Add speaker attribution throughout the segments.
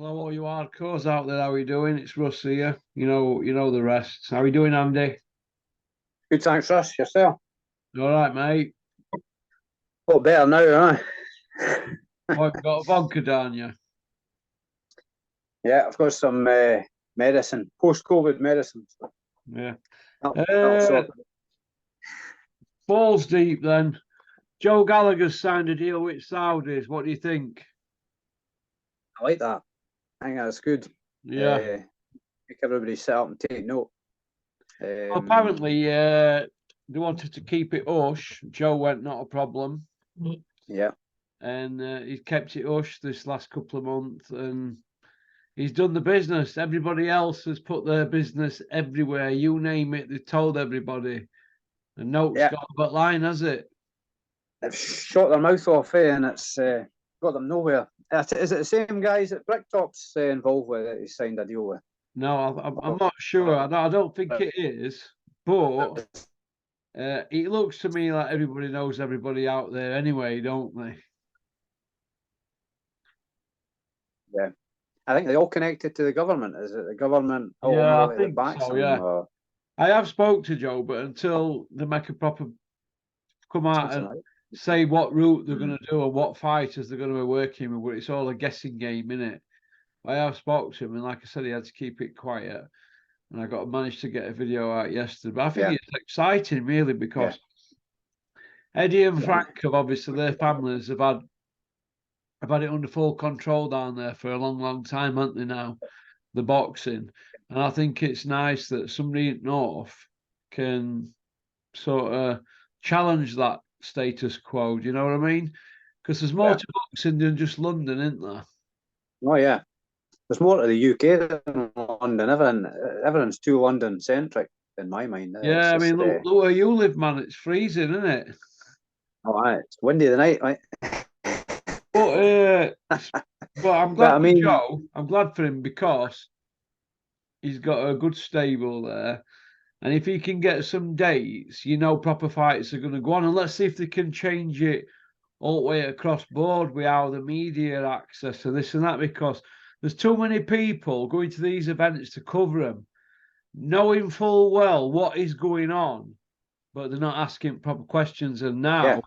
Speaker 1: Hello, all you hardcores out there. How are you doing? It's Russ here. You know the rest. How are you doing, Andy?
Speaker 2: Good, thanks, Russ. Yourself?
Speaker 1: You all right, mate?
Speaker 2: A lot better now,
Speaker 1: Oh, you've got a vodka down you.
Speaker 2: Yeah, I've got some medicine, post-COVID medicine.
Speaker 1: Yeah.
Speaker 2: That'll
Speaker 1: Uh,
Speaker 2: sort it.
Speaker 1: balls deep then. Joe Gallagher's signed a deal with Saudis. What do you think?
Speaker 2: I like that. I think that's good.
Speaker 1: Yeah.
Speaker 2: Make everybody sit up and take note.
Speaker 1: Well, apparently, they wanted to keep it hush. Joe went, not a problem.
Speaker 2: Yeah,
Speaker 1: And he's kept it hush this last couple of months. And he's done the business. Everybody else has put their business everywhere. You name it, they've told everybody. And no, it's
Speaker 2: yeah.
Speaker 1: got a but line, has it?
Speaker 2: They've shot their mouth off, and it's got them nowhere. Is it the same guys at Bricktop's involved with it? He signed a deal with.
Speaker 1: No, I'm not sure. I don't think it is. But it looks to me like everybody knows everybody out there anyway, don't they?
Speaker 2: Yeah, I think they all connected to the government. Is it the government
Speaker 1: Yeah, I
Speaker 2: ultimately that
Speaker 1: think
Speaker 2: backs
Speaker 1: so.
Speaker 2: them,
Speaker 1: Yeah,
Speaker 2: or
Speaker 1: I have spoke to Joe, but until they make a proper come out
Speaker 2: something
Speaker 1: and
Speaker 2: like that?
Speaker 1: say what route they're
Speaker 2: Mm.
Speaker 1: going to do and what fighters they're going to be working with, it's all a guessing game, innit? I have spoke to him, and like I said, he had to keep it quiet. And I got managed to get a video out yesterday. But I think
Speaker 2: Yeah,
Speaker 1: it's exciting, really,
Speaker 2: yeah,
Speaker 1: because Eddie and
Speaker 2: yeah,
Speaker 1: Frank have obviously their families have had it under full control down there for a long, long time, haven't they now? The boxing. And I think it's nice that somebody in North can sort of challenge that status quo. Do you know what I mean? Because there's more
Speaker 2: yeah.
Speaker 1: to boxing than just London, isn't there?
Speaker 2: Oh yeah. There's more to the UK than London. Everyone's too London centric in my mind. It's
Speaker 1: Yeah, I mean,
Speaker 2: just
Speaker 1: look where you live, man. It's freezing, isn't it?
Speaker 2: it's windy tonight, right?
Speaker 1: But but I'm
Speaker 2: But
Speaker 1: glad
Speaker 2: I
Speaker 1: for
Speaker 2: mean,
Speaker 1: Joe. I'm glad for him because he's got a good stable there. And if he can get some dates, proper fights are going to go on. And let's see if they can change it all the way across board with how the media access to this and that, because there's too many people going to these events to cover them, knowing full well what is going on, but they're not asking proper questions. And
Speaker 2: yeah,
Speaker 1: now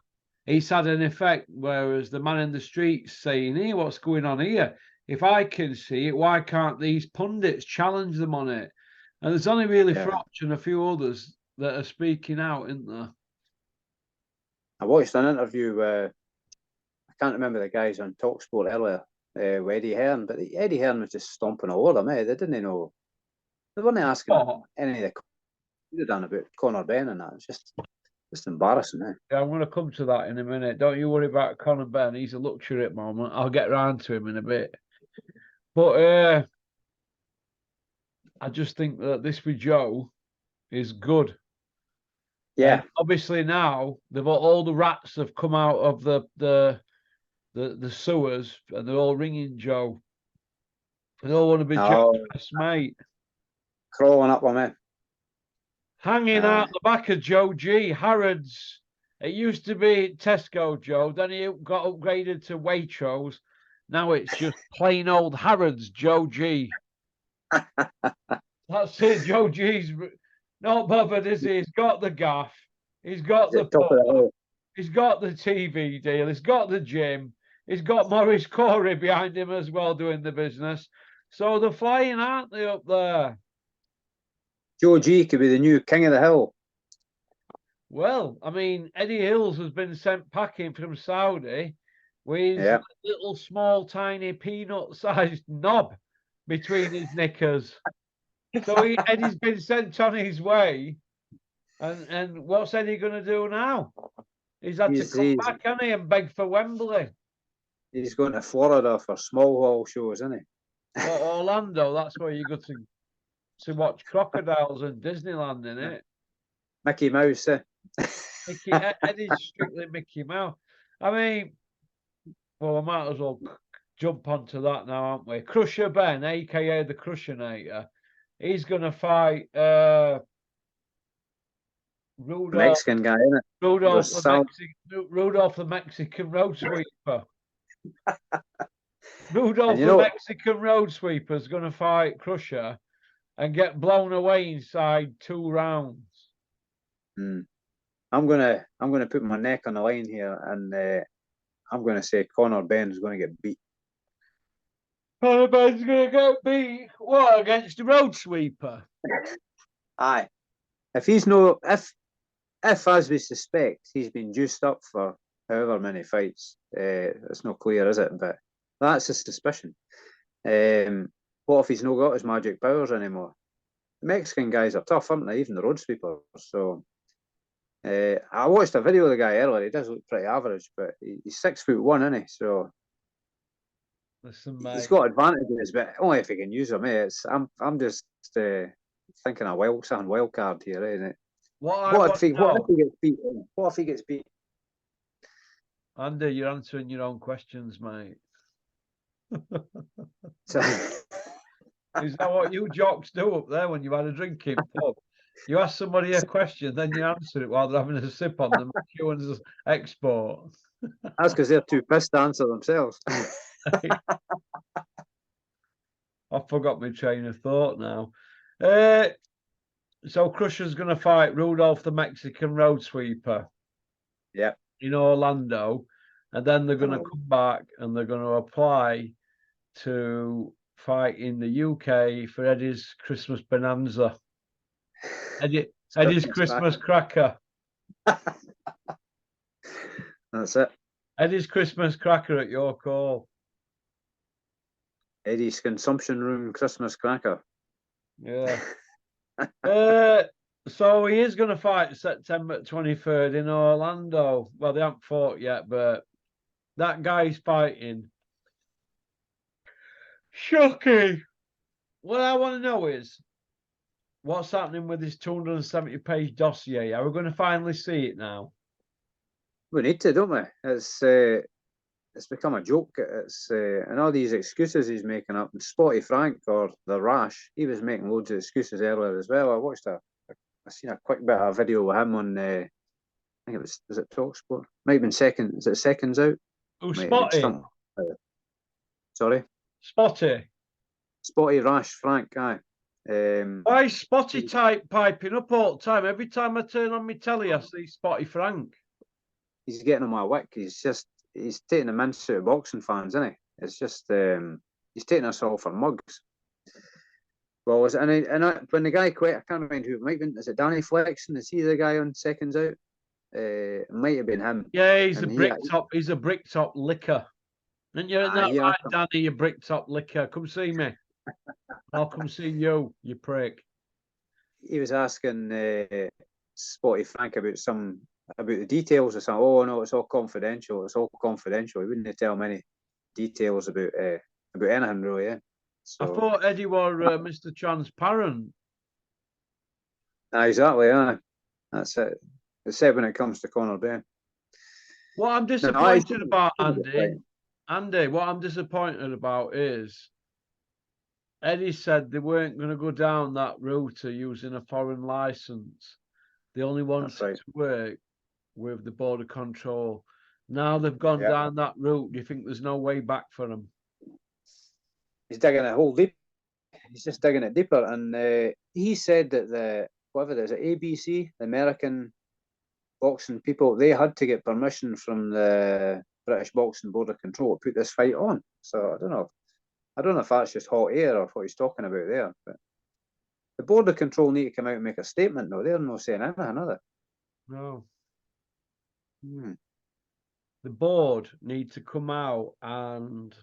Speaker 1: it's had an effect, whereas the man in the streets saying, "Here, what's going on here? If I can see it, why can't these pundits challenge them on it?" And there's only really
Speaker 2: yeah.
Speaker 1: Frotch and a few others that are speaking out, isn't there?
Speaker 2: I watched an interview. I can't remember the guys on Talksport earlier with Eddie Hearn, but Eddie Hearn was just stomping all over them. They didn't know. They weren't asking
Speaker 1: Oh,
Speaker 2: any of the he'd have done about Conor Ben and that. It's just embarrassing.
Speaker 1: yeah, I'm going to come to that in a minute. Don't you worry about Conor Ben. He's a luxury at the moment. I'll get round to him in a bit. But I just think that this with Joe is good. And
Speaker 2: Yeah.
Speaker 1: obviously now they've all the rats have come out of the sewers and they're all ringing Joe. They all want to be Joe's
Speaker 2: Oh,
Speaker 1: best mate.
Speaker 2: crawling up on me.
Speaker 1: Hanging out the back of Joe G. Harrods. It used to be Tesco Joe, then he got upgraded to Waitrose. Now it's just plain old Harrods Joe G. That's it, Joe G's not bothered, is he? He's got the gaff, he's got
Speaker 2: It's
Speaker 1: the
Speaker 2: at the top of the
Speaker 1: pub,
Speaker 2: hill.
Speaker 1: he's got the TV deal, he's got the gym, he's got Maurice Corey behind him as well doing the business. So they're flying, aren't they, up there?
Speaker 2: Joe G could be the new king of the hill.
Speaker 1: Well, I mean, Eddie Hills has been sent packing from Saudi with his
Speaker 2: Yeah.
Speaker 1: little small tiny peanut sized knob between his knickers. So Eddie's been sent on his way. And what's Eddie going to do now? He's had to
Speaker 2: He's
Speaker 1: come
Speaker 2: he's
Speaker 1: back, hasn't he, and beg for Wembley.
Speaker 2: he's going to Florida for small hall shows, isn't he?
Speaker 1: Or Orlando, that's where you go to watch crocodiles and Disneyland, in it.
Speaker 2: Mickey Mouse.
Speaker 1: Eddie's strictly Mickey Mouse. I mean, well, I might as well jump onto that now, aren't we? Crusher Ben, aka the Crushinator, he's going to fight
Speaker 2: The
Speaker 1: Rudolph,
Speaker 2: Mexican guy, isn't it?
Speaker 1: Rudolph the Mexican road sweeper. Rudolph
Speaker 2: you
Speaker 1: the
Speaker 2: know,
Speaker 1: Mexican road sweeper is going to fight Crusher and get blown away inside 2 rounds.
Speaker 2: I'm gonna put my neck on the line here, and I'm gonna say Conor Benn's going to get beat.
Speaker 1: Conor Benn's going to get beat. What, against the road sweeper?
Speaker 2: Aye, if he's no if as we suspect he's been juiced up for however many fights, it's not clear, is it? But that's a suspicion. What if he's not got his magic powers anymore? The Mexican guys are tough, aren't they? Even the road sweepers. So I watched a video of the guy earlier. He does look pretty average, but he's 6'1", isn't he? So
Speaker 1: Listen,
Speaker 2: he's
Speaker 1: mate.
Speaker 2: got advantages, but only if he can use them. I'm just thinking a wild card here, isn't it? What if he gets beat? What if he gets beat?
Speaker 1: Andy, you're answering your own questions, mate. Is that what you jocks do up there when you've had a drink in pub? You ask somebody a question, then you answer it while they're having a sip on the McEwan's Export.
Speaker 2: That's because they're too pissed to answer themselves.
Speaker 1: I forgot my train of thought now. So Crusher's going to fight Rudolph the Mexican road sweeper.
Speaker 2: Yeah.
Speaker 1: In Orlando. And then they're going to come back and they're going to apply to fight in the UK for Eddie's Christmas Bonanza. Eddie's Christmas Cracker.
Speaker 2: That's it.
Speaker 1: Eddie's Christmas Cracker at your call.
Speaker 2: Eddie's Consumption Room Christmas Cracker.
Speaker 1: Yeah. So he is going to fight September 23rd in Orlando. Well, they haven't fought yet, but that guy's fighting. Shocking. What I want to know is what's happening with this 270-page dossier. Are we going to finally see it now?
Speaker 2: We need to, don't we? It's become a joke. It's and all these excuses he's making up. And Spotty Frank or the Rash, he was making loads of excuses earlier as well. I seen a quick bit of a video of him on. I think it was it TalkSport? Might have been second. Is it Seconds Out?
Speaker 1: Who's Spotty?
Speaker 2: Sorry, Spotty Rash Frank guy.
Speaker 1: Why is Spotty type piping up all the time? Every time I turn on my telly, I see Spotty Frank.
Speaker 2: He's getting on my wick. He's taking the mince out of boxing fans, isn't he? It's just he's taking us all for mugs. Well, when the guy quit, I can't remember who it might have been. Is it Danny Flexen? Is he the guy on Seconds Out? It might have been him.
Speaker 1: Yeah, he's a brick top licker. And you're in that right, Danny, you brick top licker. Come see me. I'll come see you, you prick.
Speaker 2: He was asking Spotty Frank about the details or something. Oh no, it's all confidential. It's all confidential. He wouldn't tell many details about anything really. Yeah. So,
Speaker 1: I thought Eddie were Mr. Transparent.
Speaker 2: Exactly. That's it. It's said when it comes to Conor Benn.
Speaker 1: What I'm disappointed about, Andy, what I'm disappointed about is Eddie said they weren't going to go down that route of using a foreign license. They only wanted to work with the border control. Now they've gone down that route. Do you think there's no way back for them?
Speaker 2: He's digging a hole deep. He's just digging it deeper. And he said that ABC, the American boxing people, they had to get permission from the British Boxing Border Control to put this fight on. So I don't know if that's just hot air or what he's talking about there. But the Border Control need to come out and make a statement, though. They're not saying anything, are they?
Speaker 1: No. The board need to come out and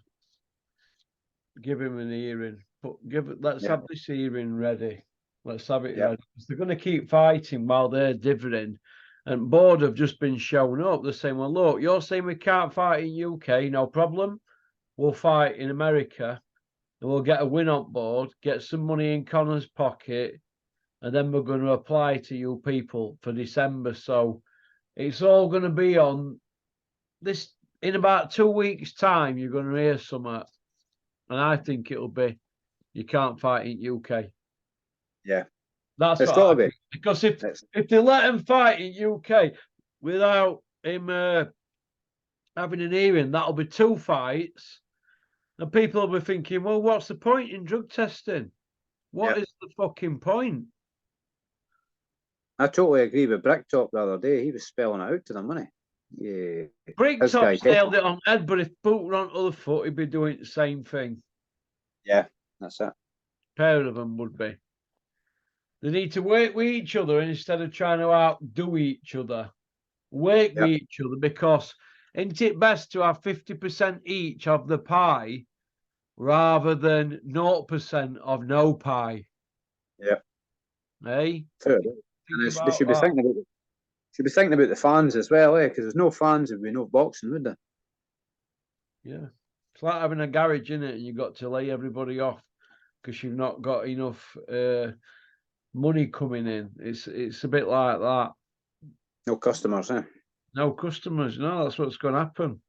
Speaker 1: give him an hearing. But let's have this hearing ready. Let's have it ready. They're going to keep fighting while they're dithering. And board have just been shown up. They're saying, well, look, you're saying we can't fight in UK, no problem. We'll fight in America and we'll get a win on board, get some money in Conor's pocket, and then we're going to apply to you people for December. So it's all going to be on this. In about 2 weeks' time, you're going to hear something. And I think it'll be, you can't fight in UK.
Speaker 2: Yeah.
Speaker 1: That's what I think. Because if they let him fight in UK without him having an hearing, that'll be 2 fights. And people will be thinking, well, what's the point in drug testing? What is the fucking point?
Speaker 2: I totally agree with Bricktop the other day. He was spelling it out to them, wasn't he? Yeah.
Speaker 1: Bricktop's nailed it on head, but if boot were on the other foot, he'd be doing the same thing.
Speaker 2: Yeah, that's it.
Speaker 1: Pair of them would be. They need to work with each other instead of trying to outdo each other. Work with each other, because isn't it best to have 50% each of the pie rather than 0% of no pie?
Speaker 2: Yeah.
Speaker 1: Eh?
Speaker 2: Fair. And they should be thinking about the fans as well, because there's no fans if we no boxing, would there?
Speaker 1: Yeah. It's like having a garage, in it, and you've got to lay everybody off because you've not got enough money coming in. It's a bit like that.
Speaker 2: No customers, eh?
Speaker 1: No customers. No, that's what's going to happen.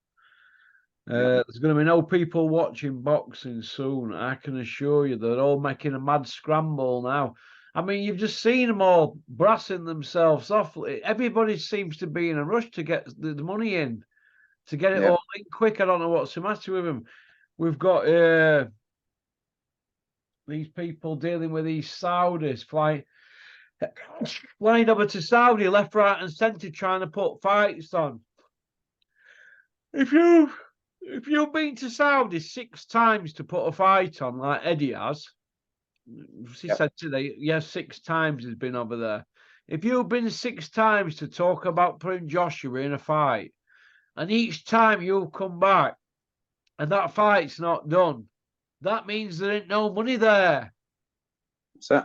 Speaker 1: There's going to be no people watching boxing soon. I can assure you. They're all making a mad scramble now. I mean, you've just seen them all brassing themselves off. Everybody seems to be in a rush to get the money in, to get it all in quick. I don't know what's the matter with them. We've got these people dealing with these Saudis flying over to Saudi left, right, and centre, trying to put fights on. If you've been to Saudi 6 times to put a fight on, like Eddie has, he said today, yes, 6 times he's been over there. If you've been 6 times to talk about putting Joshua in a fight, and each time you've come back and that fight's not done, that means there ain't no money there.
Speaker 2: That's it.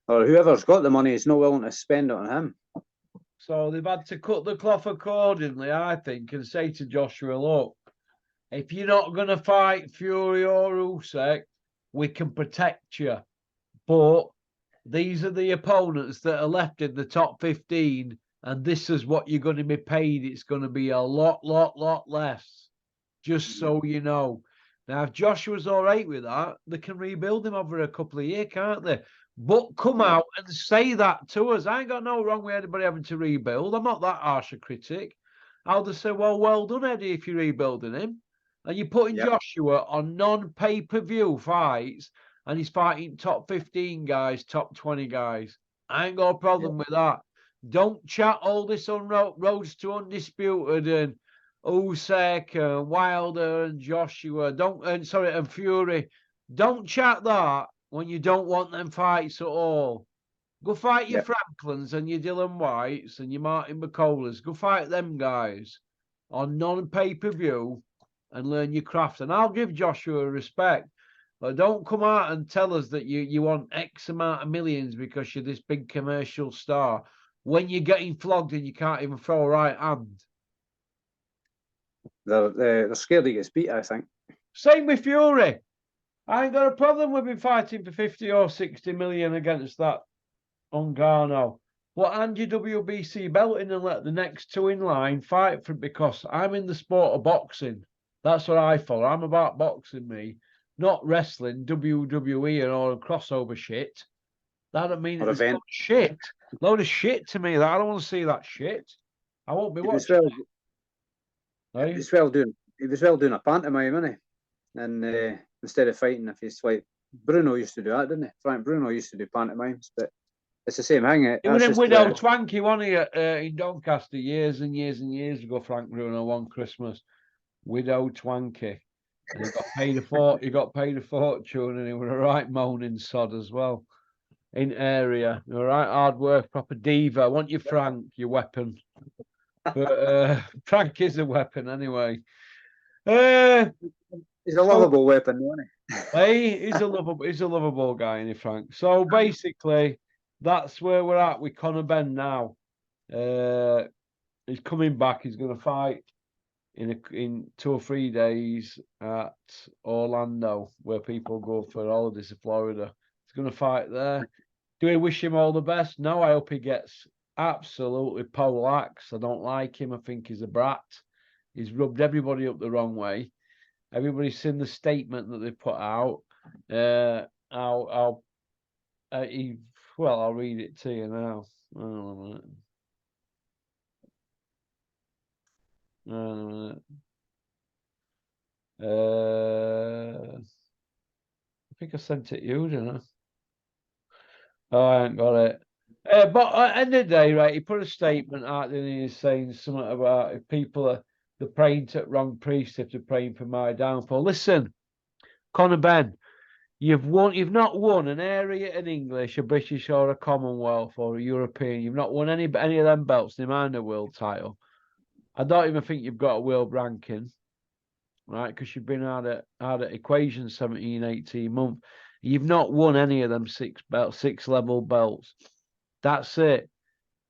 Speaker 2: Or whoever's got the money is not willing to spend it on him.
Speaker 1: So they've had to cut the cloth accordingly, I think, and say to Joshua, look, if you're not going to fight Fury or Usyk, we can protect you. But these are the opponents that are left in the top 15, and this is what you're going to be paid. It's going to be a lot less, just so you know. Now, if Joshua's all right with that, they can rebuild him over a couple of years, can't they? But come out and say that to us. I ain't got no wrong with anybody having to rebuild. I'm not that harsh a critic. I'll just say, well done, Eddie, if you're rebuilding him. And you're putting Joshua on non-pay-per-view fights, and he's fighting top 15 guys, top 20 guys. I ain't got a problem with that. Don't chat all this on Roads to Undisputed and Usyk and Wilder and Joshua. And Fury. Don't chat that when you don't want them fights at all. Go fight your Franklins and your Dylan Whites and your Martin McCullers. Go fight them guys on non-pay-per-view and learn your craft. And I'll give Joshua respect. But don't come out and tell us that you want X amount of millions because you're this big commercial star when you're getting flogged and you can't even throw a right hand.
Speaker 2: They're scared he gets beat, I think.
Speaker 1: Same with Fury. I ain't got a problem with him fighting for 50 or 60 million against that Ngannou. But hand your WBC belt in and let the next 2 in line fight for it, because I'm in the sport of boxing. That's what I follow. I'm about boxing, me. Not wrestling, WWE and all crossover shit. That don't mean it's shit. Load of shit to me. I don't want to see that shit. I won't be watching.
Speaker 2: He was well doing a pantomime, wasn't he? And instead of fighting, if he's like Bruno used to do that, didn't he? Frank Bruno used to do pantomimes, but it's the same thing.
Speaker 1: He was in Widow Twanky, wasn't he, in Doncaster years and years and years ago. Frank Bruno, one Christmas, Widow Twanky. And he got paid a fortune, and he was a right moaning sod as well. In area, all right, hard work, proper diva. I want you, Frank, your weapon. But Frank is a weapon anyway.
Speaker 2: He's a lovable weapon, isn't
Speaker 1: he? Hey, he's a lovable guy, isn't he, Frank? So basically, that's where we're at with Conor Benn now. He's coming back. He's going to fight in 2 or 3 days at Orlando, where people go for holidays to Florida. He's going to fight there. Do we wish him all the best? No, I hope he gets absolutely poleaxed. I don't like him. I think he's a brat. He's rubbed everybody up the wrong way. Everybody's seen the statement that they put out. I'll read it to you now. Hold on a minute. I think I sent it you, didn't I? Oh, I ain't got it. But at the end of the day, right, he put a statement out there and he's saying something about if people are they're praying to the wrong priest if they're praying for my downfall. Listen, Conor Benn, you've not won an area in English, a British or a Commonwealth or a European. You've not won any of them belts, never mind a world title. I don't even think you've got a world ranking, right? Because you've been out at Equation 17, 18 months. You've not won any of them six level belts. That's it.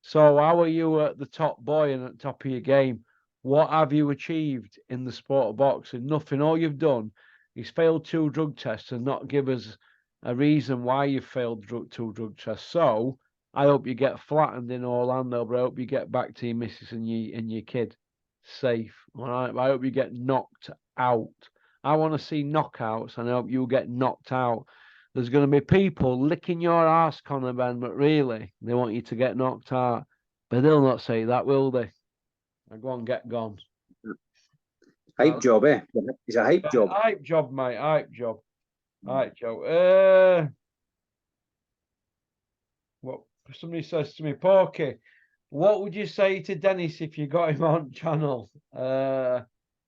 Speaker 1: So how are you at the top boy and at the top of your game? What have you achieved in the sport of boxing? Nothing. All you've done is failed 2 drug tests and not give us a reason why you failed 2 drug tests. So I hope you get flattened in Orlando, but I hope you get back to your missus and your kid safe. All right. I hope you get knocked out. I want to see knockouts, and I hope you get knocked out. There's going to be people licking your ass, Conor Benn, but really, they want you to get knocked out. But they'll not say that, will they? I go on, get gone.
Speaker 2: Hype job, eh? He's a hype job.
Speaker 1: Hype job, mate. Hype job. Hype job. What somebody says to me, Porky, what would you say to Dennis if you got him on channel?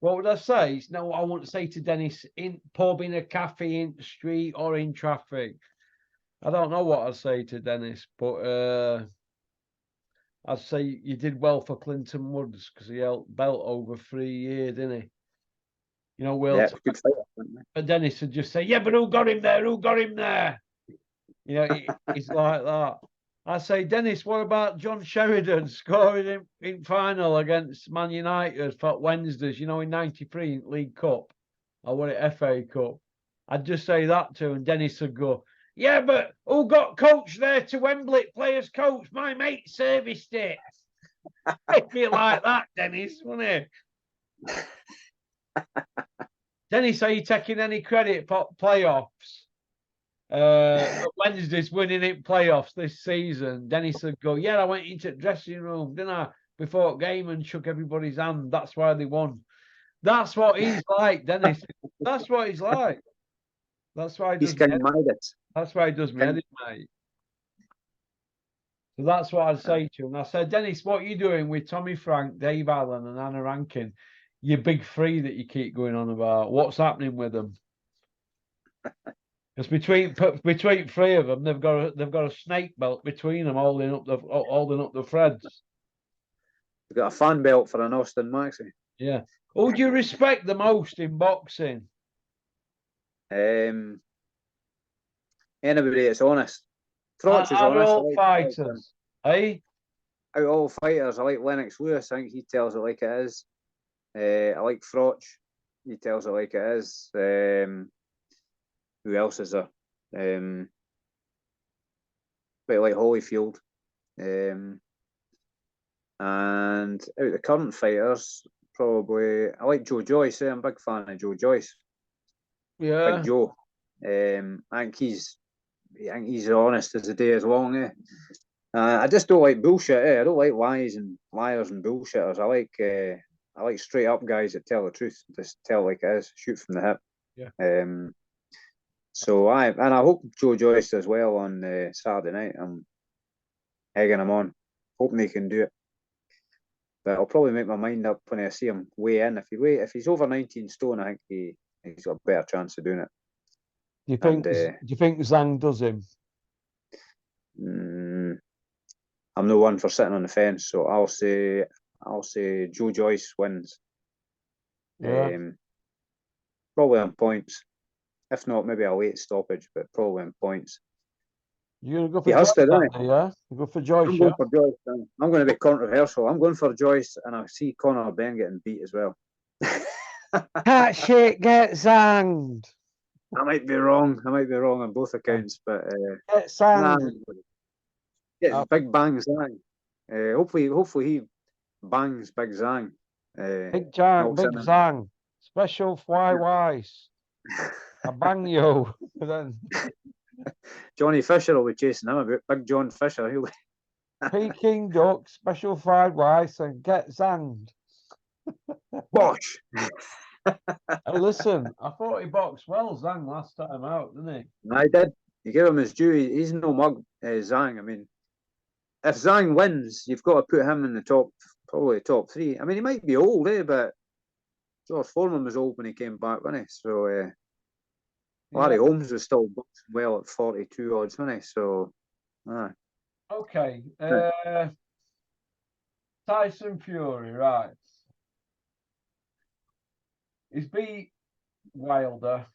Speaker 1: What would I say? No, I wouldn't say to Dennis in pub, in a cafe, in the street, or in traffic. I don't know what I'd say to Dennis, but I'd say you did well for Clinton Woods because he held belt over 3 years, didn't he? You know, well,
Speaker 2: good fight.
Speaker 1: but Dennis would just say, "Yeah, but who got him there? Who got him there?" You know, he's like that. I say, Dennis, what about John Sheridan scoring in final against Man United for Wednesdays, you know, in 93 in League Cup or what it FA Cup? I'd just say that to him, and Dennis would go, yeah, but who got coach there to Wembley? Players coach, my mate serviced it. I'd be like that, Dennis, wouldn't he? Dennis, are you taking any credit for playoffs? Wednesday's winning it playoffs this season. Dennis would go, yeah, I went into the dressing room, didn't I, before game and shook everybody's hand. That's why they won. That's what he's like, Dennis. That's what he's like. That's why he does. That's why he does me edit, mate. So that's what I'd say to him. I said, Dennis, what are you doing with Tommy Frank, Dave Allen, and Anna Rankin? Your big 3 that you keep going on about. What's happening with them? Because between 3 of them, they've got a snake belt between them, holding up the threads.
Speaker 2: They've got a fan belt for an Austin Maxey.
Speaker 1: Yeah. Who do you respect the most in boxing?
Speaker 2: Anybody that's honest. Frotch is honest.
Speaker 1: All fighters, eh?
Speaker 2: Out of all fighters, I like Lennox Lewis. I think he tells it like it is. I like Frotch. He tells it like it is. Who else is there? Bit like Holyfield. And out of the current fighters, probably I like Joe Joyce. I'm a big fan of Joe Joyce.
Speaker 1: Yeah.
Speaker 2: Big Joe. I think he's honest as the day is long. I just don't like bullshit. I don't like liars and bullshitters. I like straight up guys that tell the truth, just tell like it is, shoot from the hip.
Speaker 1: Yeah.
Speaker 2: So I hope Joe Joyce does well on Saturday night. I'm egging him on, hoping he can do it. But I'll probably make my mind up when I see him weigh in. If he's over 19 stone, I think he's got a better chance of doing it.
Speaker 1: Do you think Zhang does him?
Speaker 2: I'm no one for sitting on the fence, so I'll say Joe Joyce wins.
Speaker 1: Yeah.
Speaker 2: Probably on points. If not, maybe a late stoppage, but probably on points.
Speaker 1: You're going to go for Joyce, yeah? You go for Joyce,
Speaker 2: I'm going for Joyce. I'm going to be controversial. I'm going for Joyce, and I see Conor Benn getting beat as well.
Speaker 1: Cat shit, get zanged.
Speaker 2: I might be wrong on both accounts, but
Speaker 1: get zanged.
Speaker 2: Big Bang Zhang. Hopefully he bangs Big Zhang.
Speaker 1: Big Zhang. Special fly wise. I bang you.
Speaker 2: Johnny Fisher will be chasing him about. Big John Fisher.
Speaker 1: Peking duck, special fried rice, and get zanged.
Speaker 2: Bosh.
Speaker 1: Hey, listen, I thought he boxed well, Zhang, last time out, didn't he?
Speaker 2: I did. You give him his due. He's no mug, Zhang. I mean, if Zhang wins, you've got to put him in the top, probably top three. I mean, he might be old, but George Foreman was old when he came back, wasn't he? So Larry
Speaker 1: Yeah.
Speaker 2: Holmes was still boxing well at 42 odds, wasn't he? So,
Speaker 1: Okay. Tyson Fury, right. He's beat Wilder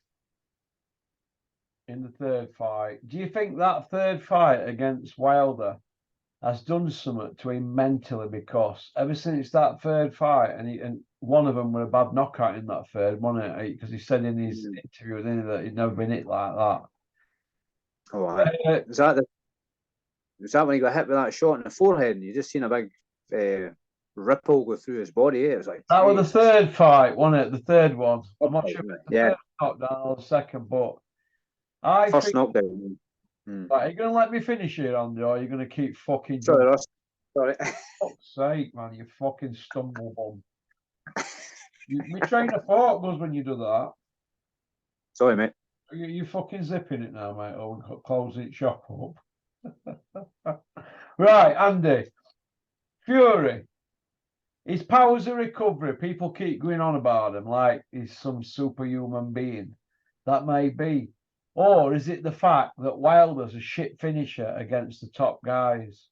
Speaker 1: in the third fight. Do you think that third fight against Wilder has done something to him mentally? Because ever since that third fight, and one of them were a bad knockout in that third, wasn't it? Because he said in his interview that he'd never been hit like that.
Speaker 2: oh, was that when he got hit with that shot in the forehead and you just seen a big ripple go through his body? It was like,
Speaker 1: That was the third fight, wasn't it? The third one. I'm not sure if it's the
Speaker 2: yeah,
Speaker 1: first knockdown or the second, but I
Speaker 2: first
Speaker 1: think.
Speaker 2: knockdown.
Speaker 1: Right, are you going to let me finish here, Andy, or are you going to keep fucking
Speaker 2: Sorry, Ross. Sorry.
Speaker 1: fuck's sake, man, you fucking stumble bum. My train of thought goes when you do that.
Speaker 2: Sorry, mate.
Speaker 1: You fucking zipping it now, mate, or we're closing it shop up. Right, Andy. Fury. His powers of recovery, people keep going on about him like he's some superhuman being. That may be. Or is it the fact that Wilder's a shit finisher against the top guys?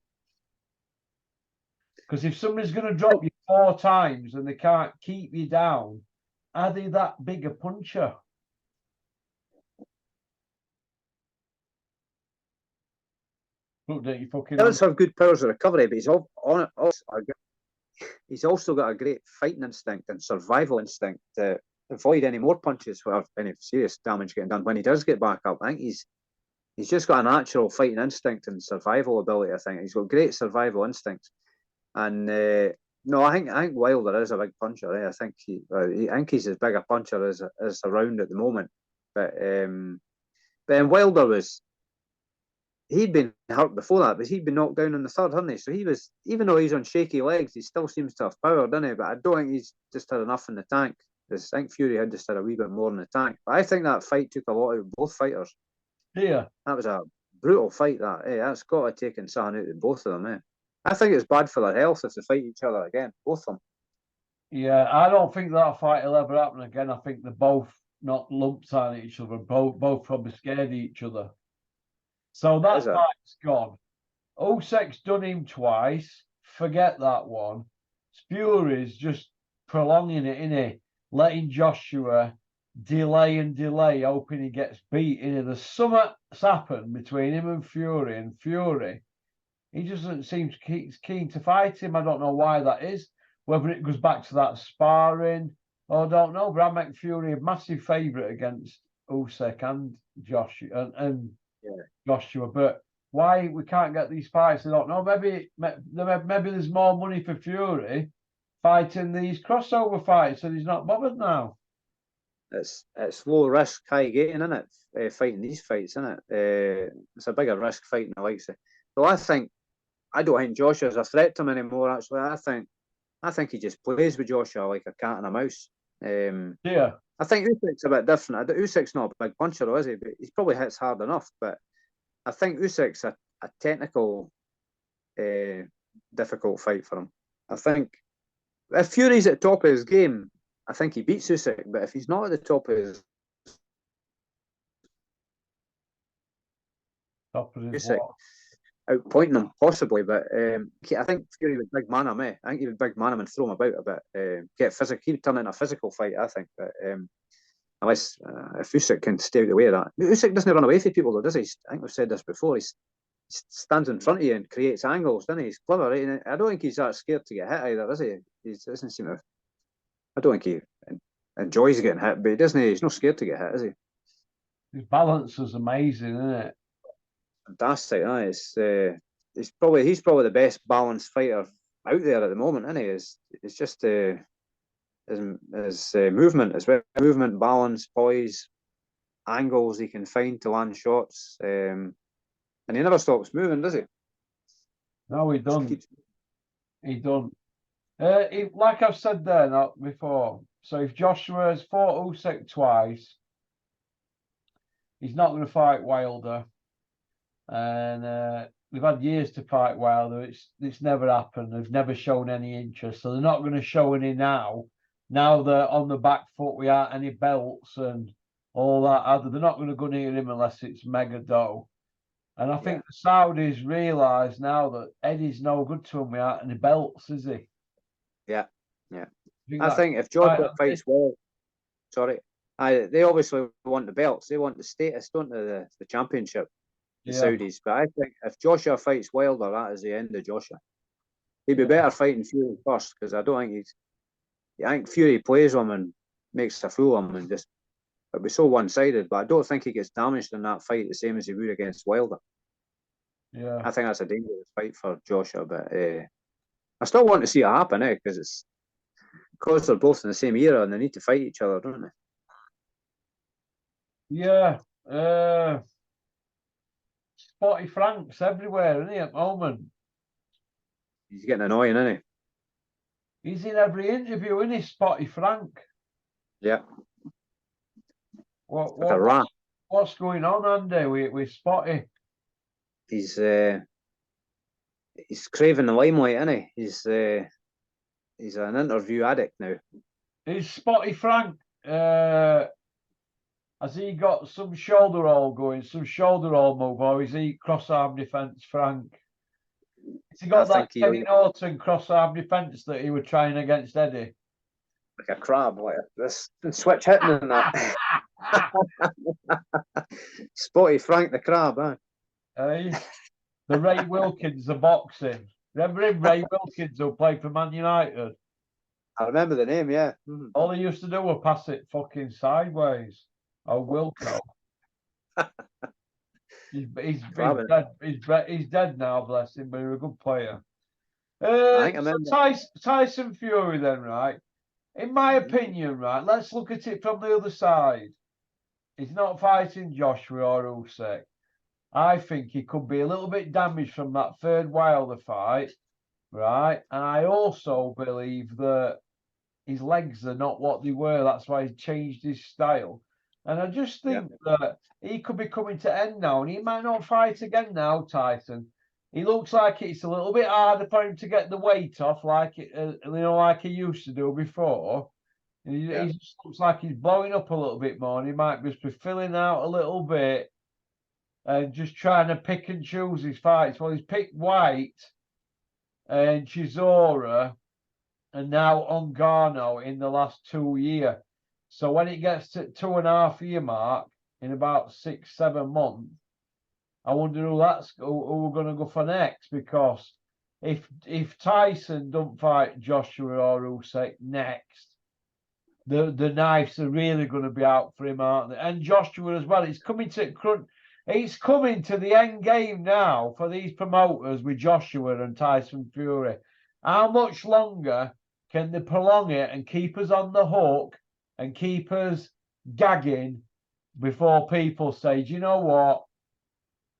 Speaker 1: Because if somebody's going to drop you 4 times and they can't keep you down, are they that big a puncher? Look, don't you fucking.
Speaker 2: He does have good powers of recovery, but he's also got a great fighting instinct and survival instinct to avoid any more punches or any serious damage getting done when he does get back up. I think he's just got a natural fighting instinct and survival ability. I think he's got great survival instincts, and no, I think Wilder is a big puncher. I think I think he's as big a puncher as around at the moment. But then Wilder he'd been hurt before that, but he'd been knocked down in the third, hadn't he? So he was, even though he's on shaky legs, he still seems to have power, doesn't he? But I don't think he's just had enough in the tank. I think Fury had just had a wee bit more in the tank. But I think that fight took a lot out of both fighters.
Speaker 1: Yeah.
Speaker 2: That was a brutal fight, that. That's got to have taken something out of both of them, I think it's bad for their health if they fight each other again, both of them.
Speaker 1: Yeah, I don't think that fight will ever happen again. I think they're both not lumped on each other, both probably scared of each other. So that fight's gone. Usyk's done him twice. Forget that one. Fury's just prolonging it, innit? Letting Joshua delay and delay, hoping he gets beat. There's something's happened between him and Fury, he doesn't seem keen to fight him. I don't know why that is. Whether it goes back to that sparring, I don't know. But I make Fury a massive favourite against Usyk and Joshua and Joshua. But why we can't get these fights? I don't know. Maybe there's more money for Fury fighting these crossover fights, and he's not bothered now.
Speaker 2: It's low risk, high gain, isn't it? Fighting these fights, isn't it? It's a bigger risk fighting the likes of. So I don't think Joshua's a threat to him anymore. Actually, I think he just plays with Joshua like a cat and a mouse.
Speaker 1: Yeah.
Speaker 2: I think Usyk's a bit different. Usyk's not a big puncher, though, is he? But he probably hits hard enough. But I think Usyk's a technical, difficult fight for him. I think if Fury's at the top of his game, I think he beats Usyk. But if he's not at the top of his Usyk, outpointing him possibly, but I think Fury would big man him. I think he would big man him and throw him about a bit. Get physical. He would turn it into a physical fight, I think. But unless if Usyk can stay out the way of that, Usyk doesn't run away from people, though, does he? I think we've said this before. He stands in front of you and creates angles, doesn't he? He's clever, right? And I don't think he's that scared to get hit either, is he? He doesn't seem to. I don't think he enjoys getting hit, but he doesn't. He's not scared to get hit, is he?
Speaker 1: His balance is amazing, isn't it?
Speaker 2: Fantastic. He's probably the best balanced fighter out there at the moment, isn't he? It's just his movement as well, movement, balance, poise, angles he can find to land shots, and he never stops moving, does he?
Speaker 1: No, he don't. He don't. Like I've said there not before. So if Joshua has fought Usyk twice, he's not going to fight Wilder, and they've had years to fight Wilder. It's never happened. They've never shown any interest, so they're not going to show any now. Now they're on the back foot without any belts and all that. They're not going to go near him unless it's mega dough. And I think the Saudis realise now that Eddie's no good to him without any belts, is he?
Speaker 2: Yeah, yeah. I think if Joshua fights well, they obviously want the belts. They want the status, don't they? The championship, the Saudis. But I think if Joshua fights Wilder, that is the end of Joshua. He'd be better fighting Fury first, because I don't think I think Fury plays him and makes a fool of him, and just it'd be so one-sided. But I don't think he gets damaged in that fight the same as he would against Wilder.
Speaker 1: Yeah,
Speaker 2: I think that's a dangerous fight for Joshua, but I still want to see it happen, because they're both in the same era and they need to fight each other, don't they?
Speaker 1: Yeah. Spotty Frank's everywhere, isn't he, at the moment?
Speaker 2: He's getting annoying, isn't
Speaker 1: he? He's in every interview, isn't he, Spotty Frank?
Speaker 2: Yeah.
Speaker 1: What's going on, Andy, with Spotty?
Speaker 2: He's craving the limelight, isn't he? He's an interview addict now.
Speaker 1: Is Spotty Frank, has he got some shoulder roll going, some shoulder roll move, or is he cross-arm defence Frank? Has he got that Kenny Norton cross-arm defence that he was trying against Eddie?
Speaker 2: Like a crab, like this switch hitting and that. Spotty Frank the crab, huh?
Speaker 1: Hey, the Ray Wilkins, the boxing. Remember him, Ray Wilkins, who played for Man United?
Speaker 2: I remember the name, yeah.
Speaker 1: All he used to do was pass it fucking sideways. Oh, Wilco. he's dead. He's dead now, bless him, but he's a good player. Tyson Fury then, right? In my opinion, right, let's look at it from the other side. He's not fighting Joshua or Usyk. I think he could be a little bit damaged from that third Wilder fight, right? And I also believe that his legs are not what they were. That's why he's changed his style. And I just think that he could be coming to end now, and he might not fight again now, Tyson. He looks like it's a little bit harder for him to get the weight off, like like he used to do before. He just looks like he's blowing up a little bit more, and he might just be filling out a little bit and just trying to pick and choose his fights. Well, he's picked White and Chisora and now Ngannou in the last 2 years. So when it gets to 2.5 year mark in about 6-7 months, I wonder who we're going to go for next. Because if Tyson don't fight Joshua or Usyk next, the knives are really going to be out for him, aren't they? And Joshua as well. It's coming to the end game now for these promoters with Joshua and Tyson Fury. How much longer can they prolong it and keep us on the hook and keep us gagging before people say, do you know what?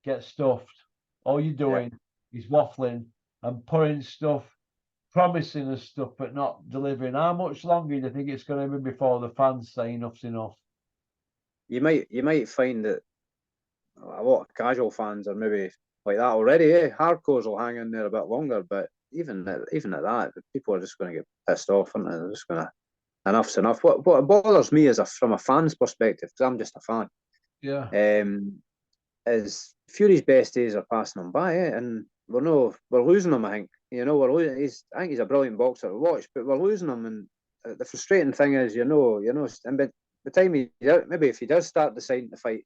Speaker 1: Get stuffed. All you're doing is waffling and putting stuff, promising us stuff, but not delivering. How much longer do you think it's going to be before the fans say enough's enough?
Speaker 2: You might find that a lot of casual fans are maybe like that already. Hardcores will hang in there a bit longer, but even at that, people are just going to get pissed off, aren't they? They're just going to, enough's enough. What bothers me is from a fan's perspective, because I'm just a fan.
Speaker 1: Yeah.
Speaker 2: Is Fury's best days are passing him by, and we're losing him. I think I think he's a brilliant boxer to watch, but we're losing him. And the frustrating thing is, and by the time maybe if he does start deciding to fight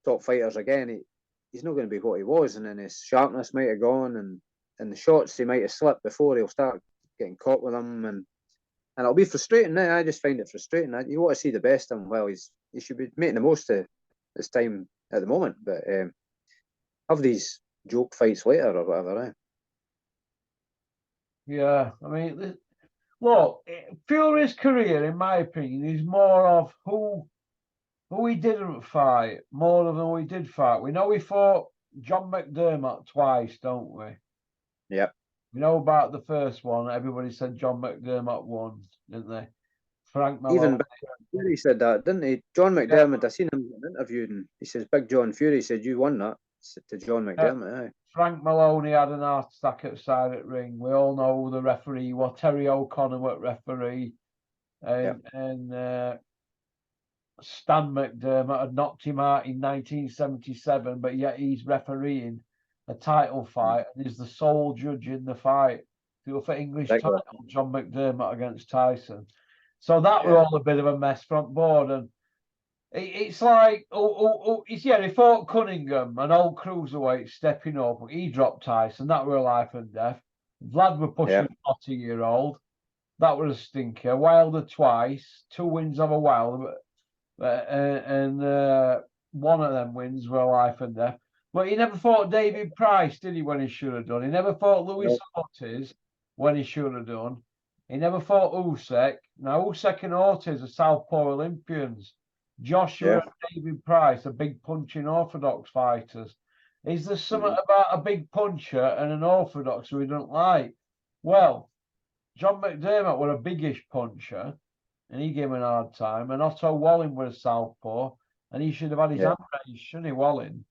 Speaker 2: top fighters again, he's not going to be what he was, and then his sharpness might have gone, and the shots he might have slipped before he'll start getting caught with them, and it'll be frustrating. I just find it frustrating. You want to see the best of him. Well, he should be making the most of his time at the moment, but have these joke fights later or whatever.
Speaker 1: Yeah, I mean, look, Fury's career, in my opinion, is more of who he didn't fight more than who he did fight. We know he fought John McDermott twice, don't we?
Speaker 2: Yeah.
Speaker 1: You know about the first one? Everybody said John McDermott won, didn't they? Frank
Speaker 2: Even
Speaker 1: Malone.
Speaker 2: Fury said that, didn't he? John
Speaker 1: Yeah,
Speaker 2: McDermott, I seen him interviewed, and he says, "Big John Fury said you won that." To John McDermott, aye.
Speaker 1: Frank Maloney had an heart attack outside at ring. We all know who the referee was. Terry O'Connor was referee, and Stan McDermott had knocked him out in 1977, but yet he's refereeing a title fight and is the sole judge in the fight. For English
Speaker 2: Exactly.
Speaker 1: title, John McDermott against Tyson. So that were
Speaker 2: Yeah.
Speaker 1: all a bit of a mess front board, and it's like, he fought Cunningham, an old cruiserweight stepping up. He dropped Tyson. That were a life and death. Vlad were pushing 40-year-old. That was a stinker. Wilder twice, 2 wins over Wilder, and one of them wins were life and death. But he never fought David Price, did he, when he should have done? He never fought Luis Ortiz when he should have done. He never fought Usyk. Now, Usyk and Ortiz are Southpaw Olympians. Joshua and David Price are big punching orthodox fighters. Is there something about a big puncher and an orthodox who we don't like? Well, John McDermott was a biggish puncher, and he gave him a hard time. And Otto Wallin was a southpaw, and he should have had his hand raised, shouldn't he, Wallin?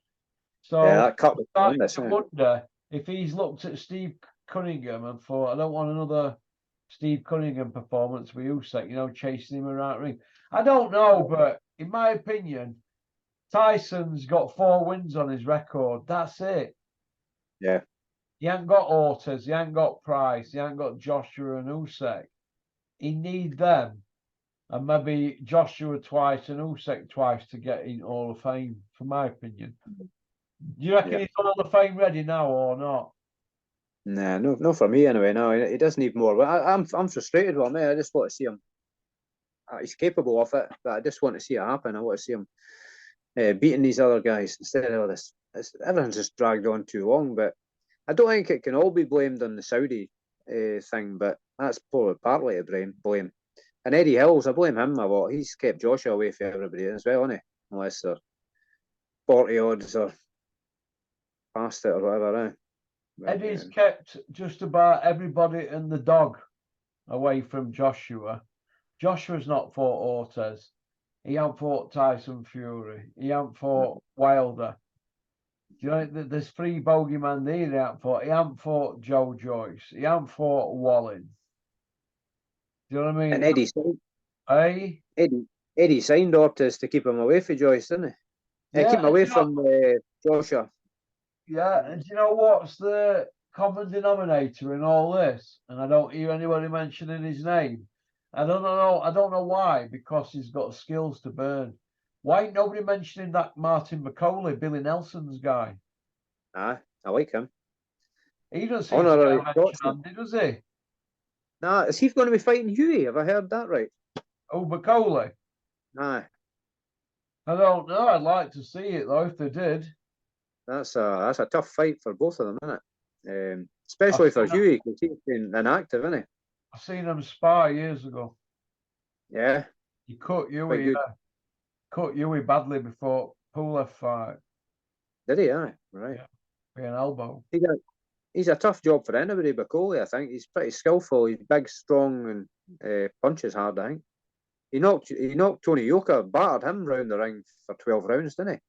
Speaker 1: So
Speaker 2: that cut was
Speaker 1: I
Speaker 2: horrendous,
Speaker 1: wonder if he's looked at Steve Cunningham and thought, I don't want another Steve Cunningham performance with Usyk, chasing him around ring. I don't know, but in my opinion, Tyson's got 4 wins on his record. That's it.
Speaker 2: Yeah.
Speaker 1: He ain't got Ortiz, he ain't got Price, he ain't got Joshua and Usyk. He need them, and maybe Joshua twice and Usyk twice to get in Hall of Fame, for my opinion. Do you reckon he's Hall of Fame ready now or not?
Speaker 2: Nah, no, for me anyway. No, he does need more. But I'm frustrated with him. I just want to see him. He's capable of it, but I just want to see it happen. I want to see him beating these other guys instead of this. Everything's just dragged on too long. But I don't think it can all be blamed on the Saudi thing. But that's probably partly to blame. And Eddie Hills, I blame him a lot. He's kept Joshua away from everybody as well, hasn't he? Unless they're 40 odds or past it or whatever.
Speaker 1: Eddie's kept just about everybody and the dog away from Joshua. Joshua's not fought Ortiz. He ain't fought Tyson Fury. He ain't fought Wilder. Do you know there's 3 bogeyman there he ain't fought? He ain't fought Joe Joyce. He ain't fought Wallin. Do you know what I mean?
Speaker 2: And Eddie signed Ortiz to keep him away from Joyce, didn't he? Keep him away from Joshua.
Speaker 1: Yeah, and do you know what's the common denominator in all this? And I don't hear anybody mentioning his name. I don't know why, because he's got skills to burn. Why ain't nobody mentioning that Martin McCauley, Billy Nelson's guy?
Speaker 2: I like him.
Speaker 1: He doesn't seem to get mentioned, does he?
Speaker 2: Nah, is he going to be fighting Huey? Have I heard that right?
Speaker 1: Oh, McCauley?
Speaker 2: Aye.
Speaker 1: I don't know. I'd like to see it, though, if they did.
Speaker 2: That's a tough fight for both of them, isn't it? Especially for Huey, because he's been inactive, isn't he?
Speaker 1: I seen him spar years ago.
Speaker 2: Yeah.
Speaker 1: He cut Huey. Cut Huey badly before Pulev fight.
Speaker 2: Did he? Aye. Right.
Speaker 1: Yeah. With an elbow.
Speaker 2: He's a tough job for anybody, McCauley, I think. He's pretty skillful. He's big, strong, and punches hard, I think. He knocked Tony Yoka, battered him round the ring for 12 rounds, didn't he?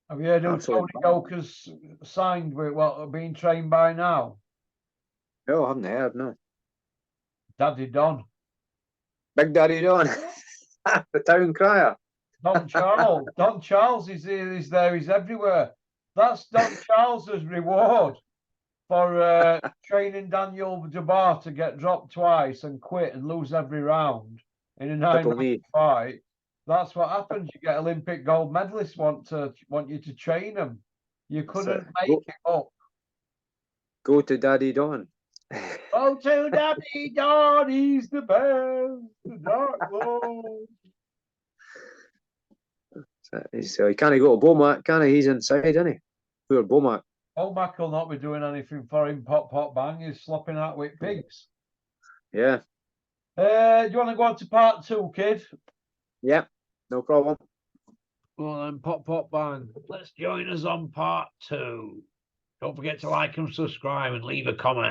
Speaker 1: Have you heard who Tony Yoka's signed with, being trained by now?
Speaker 2: No, I haven't heard, no.
Speaker 1: Daddy Don.
Speaker 2: Big Daddy Don. The town crier.
Speaker 1: Don Charles. Don Charles is here, he's there, he's everywhere. That's Don Charles's reward for training Daniel Jabbar to get dropped twice and quit and lose every round in a 9-round fight. That's what happens. You get Olympic gold medalists want you to train them. You couldn't make it up.
Speaker 2: Go to Daddy Don.
Speaker 1: Go to Daddy Don. He's the best. The Dark Lord.
Speaker 2: So he can't go to Bomac, can he? He's inside, isn't he? Poor Bomac.
Speaker 1: Bomac will not be doing anything for him. Pop, pop, bang. He's slopping out with pigs.
Speaker 2: Yeah.
Speaker 1: Do you want to go on to part 2, kid?
Speaker 2: Yeah, no problem.
Speaker 1: Well then, pop, pop, bang. Let's join us on part 2. Don't forget to like and subscribe and leave a comment.